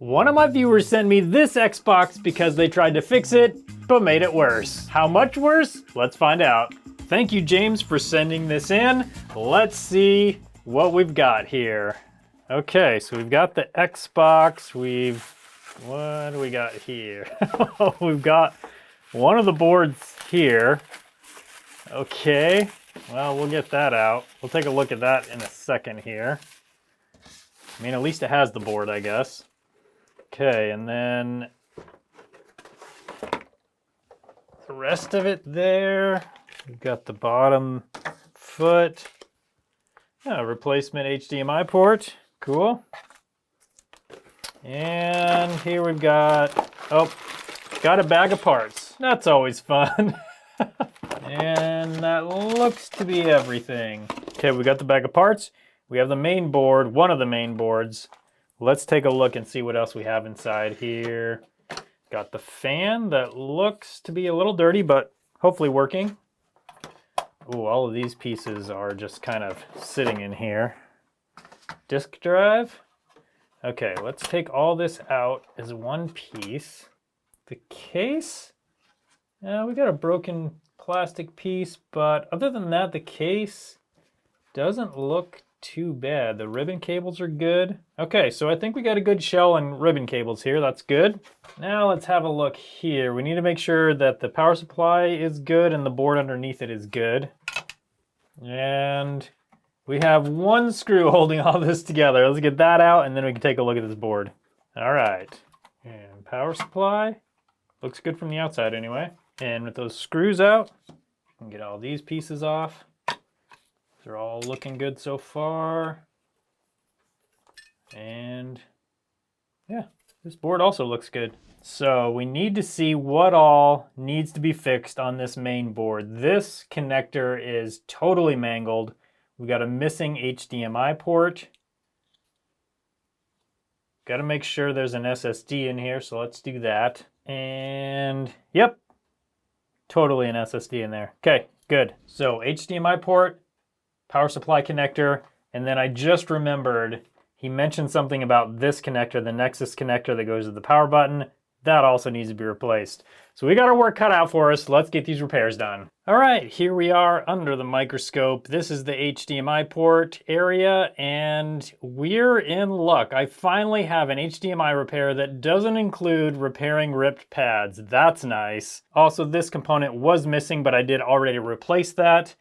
One of my viewers sent me this Xbox because they tried to fix it, but made it worse. How much worse? Let's find out. Thank you, James, for sending this in. Let's see what we've got here. Okay, so we've got the Xbox. What do we got here? We've got one of the boards here. Okay, well, we'll get that out. We'll take a look at that in a second here. I mean, at least it has the board, I guess. Okay, and then the rest of it there. We've got the bottom foot. Replacement HDMI port. Cool. And here we've got a bag of parts. That's always fun. And that looks to be everything. Okay, we got the bag of parts. We have the main board, one of the main boards. Let's take a look and see what else we have inside here. Got the fan that looks to be a little dirty, but hopefully working. Ooh, all of these pieces are just kind of sitting in here. Disk drive. Okay, let's take all this out as one piece. The case. We got a broken plastic piece, but other than that, the case doesn't look too bad. The ribbon cables are good. Okay, so I think we got a good shell and ribbon cables here. That's good. Now let's have a look here. We need to make sure that the power supply is good and the board underneath it is good. And we have one screw holding all this together. Let's get that out and then we can take a look at this board. All right, and power supply. Looks good from the outside anyway. And with those screws out, we can get all these pieces off. They're all looking good so far. And yeah, this board also looks good. So we need to see what all needs to be fixed on this main board. This connector is totally mangled. We got a missing HDMI port. Got to make sure there's an SSD in here, so let's do that. And yep, totally an SSD in there. Okay, good. So HDMI port, power supply connector, and then I just remembered he mentioned something about this connector, the Nexus connector that goes to the power button. That also needs to be replaced. So we got our work cut out for us. Let's get these repairs done. All right, here we are under the microscope. This is the HDMI port area, and we're in luck. I finally have an HDMI repair that doesn't include repairing ripped pads. That's nice. Also, this component was missing, but I did already replace that.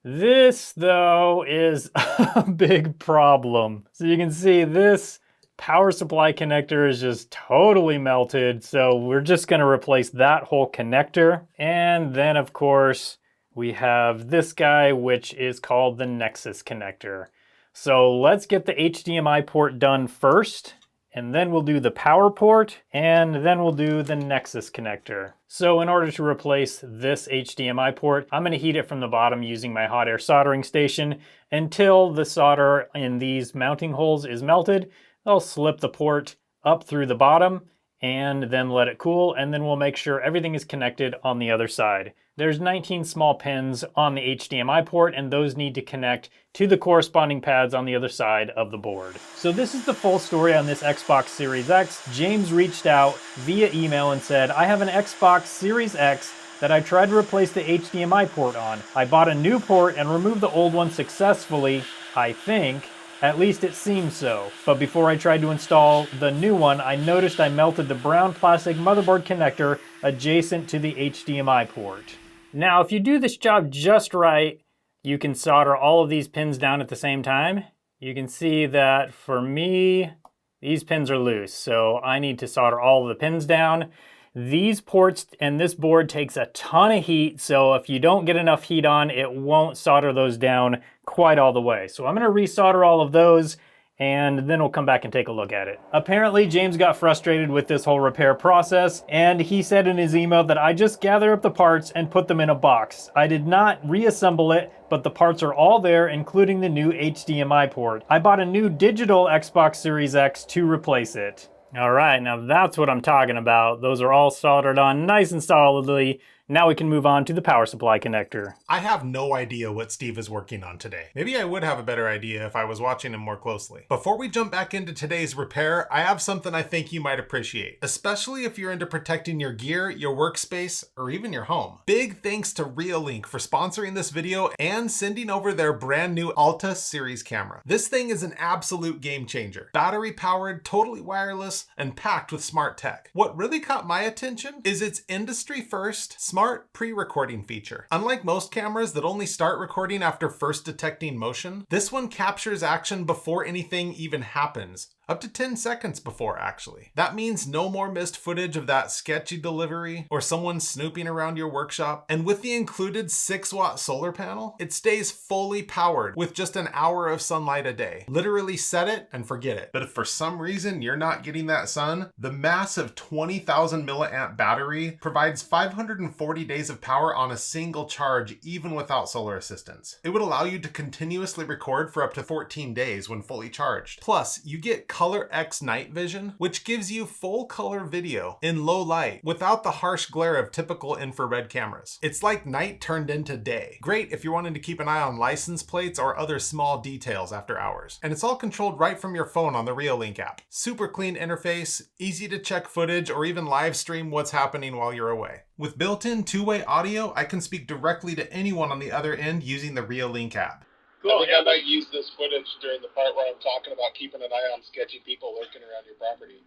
This, though, is a big problem. So you can see this power supply connector is just totally melted. So we're just going to replace that whole connector. And then, of course, we have this guy, which is called the Nexus connector. So let's get the HDMI port done first. And then we'll do the power port, and then we'll do the Nexus connector. So in order to replace this HDMI port, I'm gonna heat it from the bottom using my hot air soldering station until the solder in these mounting holes is melted. I'll slip the port up through the bottom and then let it cool, and then we'll make sure everything is connected on the other side. There's 19 small pins on the HDMI port, and those need to connect to the corresponding pads on the other side of the board. So this is the full story on this Xbox Series X. James reached out via email and said, I have an Xbox Series X that I tried to replace the HDMI port on. I bought a new port and removed the old one successfully, I think. At least it seems so. But before I tried to install the new one, I noticed I melted the brown plastic motherboard connector adjacent to the HDMI port. Now, if you do this job just right, you can solder all of these pins down at the same time. You can see that for me, these pins are loose, so I need to solder all of the pins down. These ports and this board takes a ton of heat, so if you don't get enough heat on, it won't solder those down quite all the way. So I'm gonna resolder all of those, and then we'll come back and take a look at it. Apparently, James got frustrated with this whole repair process, and he said in his email that I just gather up the parts and put them in a box. I did not reassemble it, but the parts are all there, including the new HDMI port. I bought a new digital Xbox Series X to replace it. All right, now that's what I'm talking about. Those are all soldered on nice and solidly. Now we can move on to the power supply connector. I have no idea what Steve is working on today. Maybe I would have a better idea if I was watching him more closely. Before we jump back into today's repair, I have something I think you might appreciate, especially if you're into protecting your gear, your workspace, or even your home. Big thanks to Reolink for sponsoring this video and sending over their brand new Alta series camera. This thing is an absolute game changer. Battery powered, totally wireless, and packed with smart tech. What really caught my attention is its industry first smart pre-recording feature. Unlike most cameras that only start recording after first detecting motion, this one captures action before anything even happens. Up to 10 seconds before, actually. That means no more missed footage of that sketchy delivery or someone snooping around your workshop. And with the included 6-watt solar panel, it stays fully powered with just an hour of sunlight a day. Literally set it and forget it. But if for some reason you're not getting that sun, the massive 20,000 milliamp battery provides 540 days of power on a single charge, even without solar assistance. It would allow you to continuously record for up to 14 days when fully charged. Plus, you get Color X night vision, which gives you full color video in low light without the harsh glare of typical infrared cameras. It's like night turned into day. Great if you're wanting to keep an eye on license plates or other small details after hours. And it's all controlled right from your phone on the Reolink app. Super clean interface, easy to check footage or even live stream what's happening while you're away. With built-in two-way audio, I can speak directly to anyone on the other end using the Reolink app. I think I might use this footage during the part where I'm talking about keeping an eye on sketchy people lurking around your property.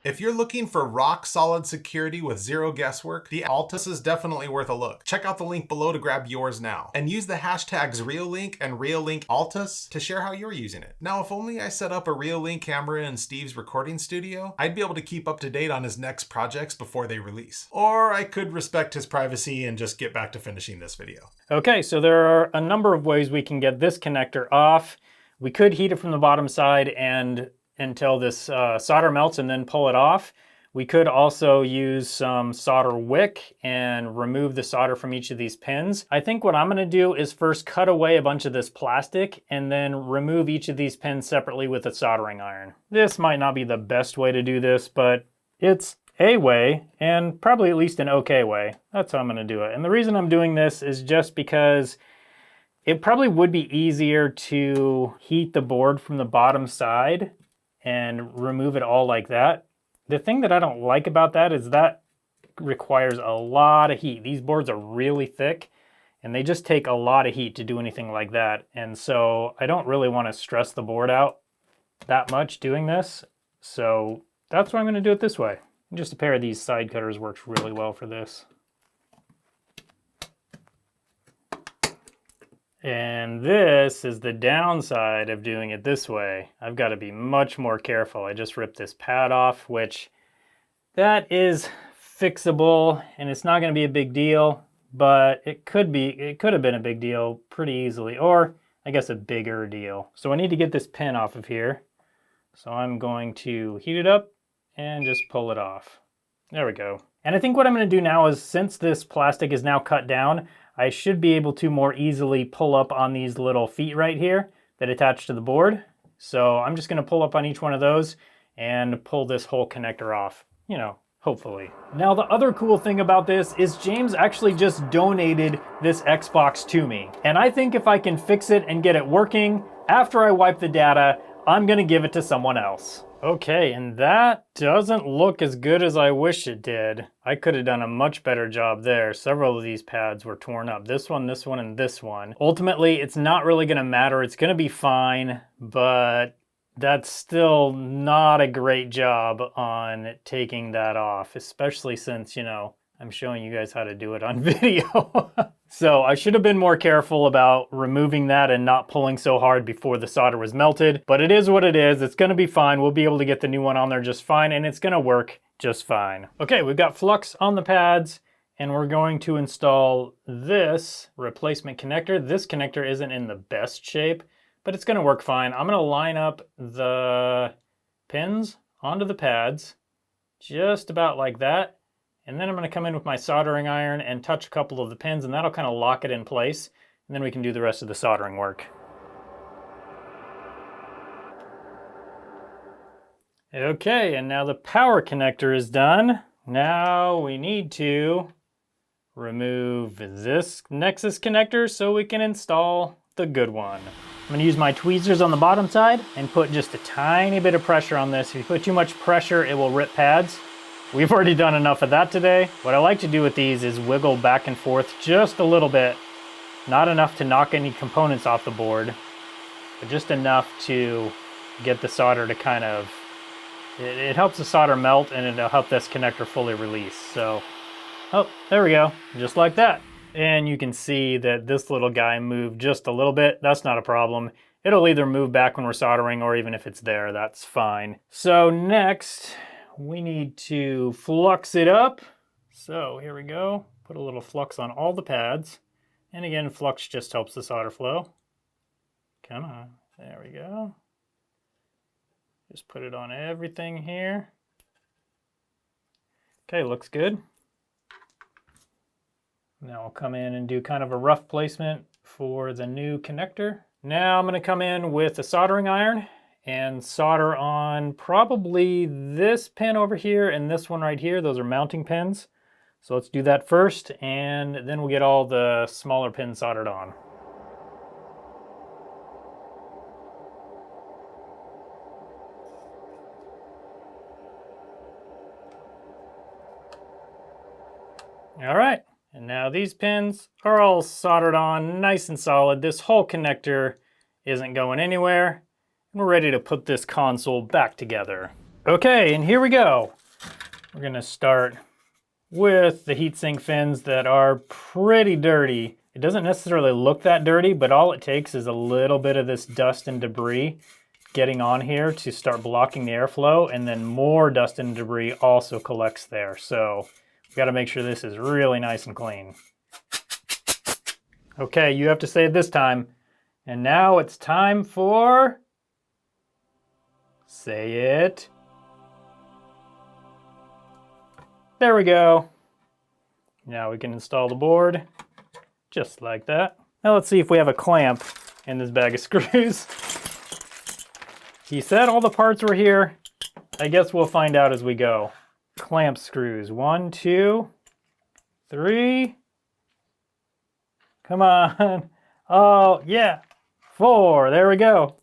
If you're looking for rock-solid security with zero guesswork, the Altus is definitely worth a look. Check out the link below to grab yours now. And use the hashtags Reolink and Reolink Altus to share how you're using it. Now, if only I set up a Reolink camera in Steve's recording studio, I'd be able to keep up to date on his next projects before they release. Or I could respect his privacy and just get back to finishing this video. Okay, so there are a number of ways we can get this connector off. We could heat it from the bottom side and until this solder melts and then pull it off. We could also use some solder wick and remove the solder from each of these pins. I think what I'm gonna do is first cut away a bunch of this plastic and then remove each of these pins separately with a soldering iron. This might not be the best way to do this, but it's a way, and probably at least an okay way. That's how I'm gonna do it. And the reason I'm doing this is just because it probably would be easier to heat the board from the bottom side and remove it all like that. The thing that I don't like about that is that requires a lot of heat. These boards are really thick and they just take a lot of heat to do anything like that. And so I don't really want to stress the board out that much doing this. So that's why I'm going to do it this way. And just a pair of these side cutters works really well for this. And this is the downside of doing it this way. I've got to be much more careful. I just ripped this pad off, which that is fixable and it's not going to be a big deal, but it could have been a big deal pretty easily, or I guess a bigger deal. So I need to get this pin off of here. So I'm going to heat it up and just pull it off. There we go. And I think what I'm going to do now is, since this plastic is now cut down, I should be able to more easily pull up on these little feet right here that attach to the board. So I'm just going to pull up on each one of those and pull this whole connector off, you know, hopefully. Now, the other cool thing about this is James actually just donated this Xbox to me. And I think if I can fix it and get it working after I wipe the data, I'm going to give it to someone else. Okay, and that doesn't look as good as I wish it did. I could have done a much better job there. Several of these pads were torn up. This one, and this one. Ultimately, it's not really gonna matter. It's gonna be fine, but that's still not a great job on taking that off, especially since, you know, I'm showing you guys how to do it on video. So I should have been more careful about removing that and not pulling so hard before the solder was melted, but it is what it is. It's gonna be fine. We'll be able to get the new one on there just fine, and it's gonna work just fine. Okay, we've got flux on the pads, and we're going to install this replacement connector. This connector isn't in the best shape, but it's gonna work fine. I'm gonna line up the pins onto the pads, just about like that. And then I'm going to come in with my soldering iron and touch a couple of the pins, and that'll kind of lock it in place. And then we can do the rest of the soldering work. Okay, and now the power connector is done. Now we need to remove this Nexus connector so we can install the good one. I'm gonna use my tweezers on the bottom side and put just a tiny bit of pressure on this. If you put too much pressure, it will rip pads. We've already done enough of that today. What I like to do with these is wiggle back and forth just a little bit. Not enough to knock any components off the board, but just enough to get the solder to kind of, it helps the solder melt and it'll help this connector fully release. So, oh, there we go, just like that. And you can see that this little guy moved just a little bit. That's not a problem. It'll either move back when we're soldering or even if it's there, that's fine. So next, we need to flux it up. So here we go. Put a little flux on all the pads. And again, flux just helps the solder flow. Come on, there we go. Just put it on everything here. Okay, looks good. Now I'll come in and do kind of a rough placement for the new connector. Now I'm going to come in with a soldering iron and solder on probably this pin over here and this one right here. Those are mounting pins. So let's do that first, and then we'll get all the smaller pins soldered on. All right. And now these pins are all soldered on nice and solid. This whole connector isn't going anywhere. And we're ready to put this console back together. Okay, and here we go. We're gonna start with the heatsink fins that are pretty dirty. It doesn't necessarily look that dirty, but all it takes is a little bit of this dust and debris getting on here to start blocking the airflow, and then more dust and debris also collects there. So we got to make sure this is really nice and clean. Okay, you have to say it this time. And now it's time for... Say it. There we go. Now we can install the board just like that. Now let's see if we have a clamp in this bag of screws. He said all the parts were here. I guess we'll find out as we go. Clamp screws. 1, 2, 3. Come on. Oh, yeah. 4. There we go.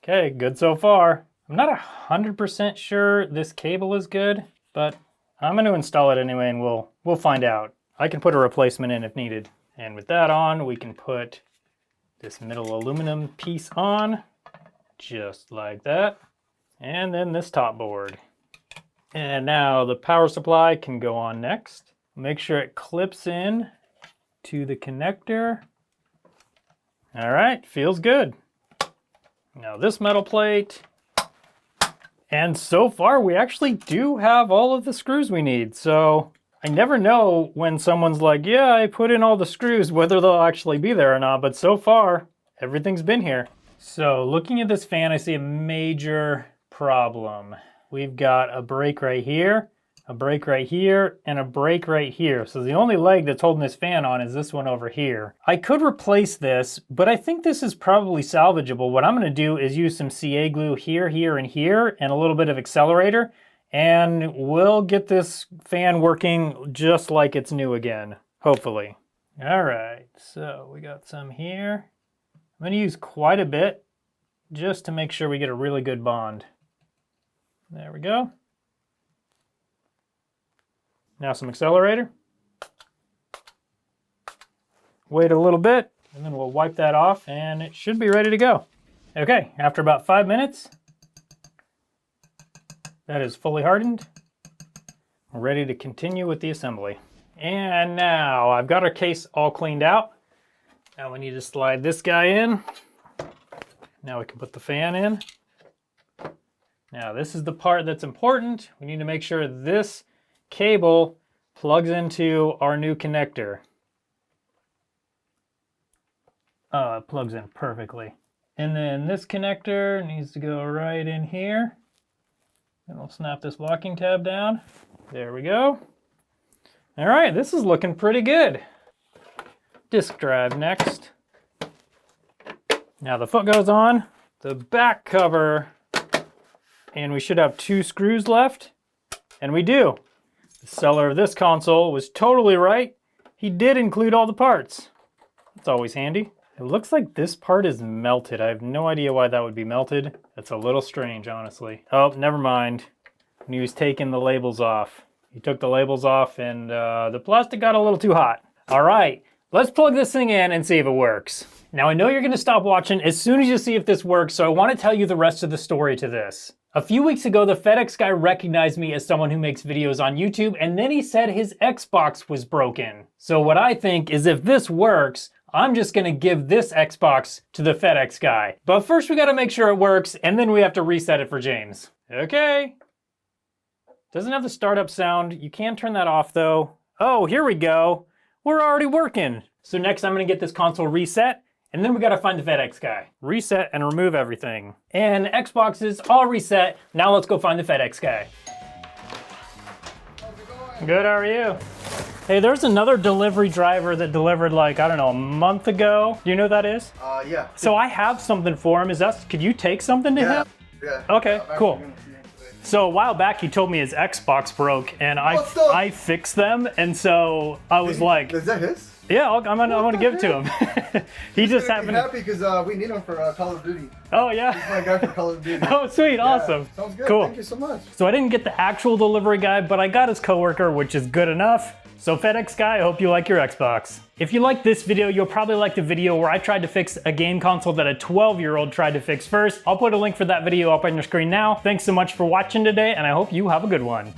Okay, good so far. I'm not 100% sure this cable is good, but I'm going to install it anyway and we'll find out. I can put a replacement in if needed. And with that on, we can put this middle aluminum piece on, just like that. And then this top board. And now the power supply can go on next. Make sure it clips in to the connector. All right, feels good. Now this metal plate. And so far we actually do have all of the screws we need. So I never know when someone's like, yeah, I put in all the screws, whether they'll actually be there or not. But so far, everything's been here. So looking at this fan, I see a major problem. We've got a break right here, a break right here, and a break right here. So the only leg that's holding this fan on is this one over here. I could replace this, but I think this is probably salvageable. What I'm gonna do is use some CA glue here, here, and here, and a little bit of accelerator, and we'll get this fan working just like it's new again, hopefully. All right, so we got some here. I'm gonna use quite a bit just to make sure we get a really good bond. There we go. Now some accelerator. Wait a little bit, and then we'll wipe that off, and it should be ready to go. Okay, after about 5 minutes, that is fully hardened. We're ready to continue with the assembly. And now I've got our case all cleaned out. Now we need to slide this guy in. Now we can put the fan in. Now this is the part that's important. We need to make sure this cable plugs into our new connector. It plugs in perfectly. And then this connector needs to go right in here. And we'll snap this locking tab down. There we go. All right, this is looking pretty good. Disk drive next. Now the foot goes on, the back cover, and we should have 2 screws left, and we do. The seller of this console was totally right. He did include all the parts. That's always handy. It looks like this part is melted. I have no idea why that would be melted. That's a little strange, honestly. Oh, never mind. When he was taking the labels off. He took the labels off and the plastic got a little too hot. All right, let's plug this thing in and see if it works. Now I know you're gonna stop watching as soon as you see if this works, so I wanna tell you the rest of the story to this. A few weeks ago, the FedEx guy recognized me as someone who makes videos on YouTube, and then he said his Xbox was broken. So what I think is if this works, I'm just gonna give this Xbox to the FedEx guy. But first we gotta make sure it works, and then we have to reset it for James. Okay. Doesn't have the startup sound. You can turn that off though. Oh, here we go. We're already working. So next I'm gonna get this console reset, and then we gotta find the FedEx guy. Reset and remove everything. And Xbox is all reset. Now let's go find the FedEx guy. How's it going? Good, how are you? Hey, there's another delivery driver that delivered like, I don't know, a month ago. Do you know who that is? Yeah. So I have something for him. Could you take something to him? Yeah. Okay, I'm actually cool. gonna see him today. So a while back, he told me his Xbox broke, and What the- I fixed them, and so I was like, Is that his? yeah, I'm gonna give it to him. He just He's gonna be happened. happy because we need him for Call of Duty. Oh He's yeah. my guy for Call of Duty. Oh sweet, Yeah, awesome. Sounds good. Cool. Thank you so much. So I didn't get the actual delivery guy, but I got his coworker, which is good enough. So FedEx guy, I hope you like your Xbox. If you like this video, you'll probably like the video where I tried to fix a game console that a 12-year-old tried to fix first. I'll put a link for that video up on your screen now. Thanks so much for watching today, and I hope you have a good one.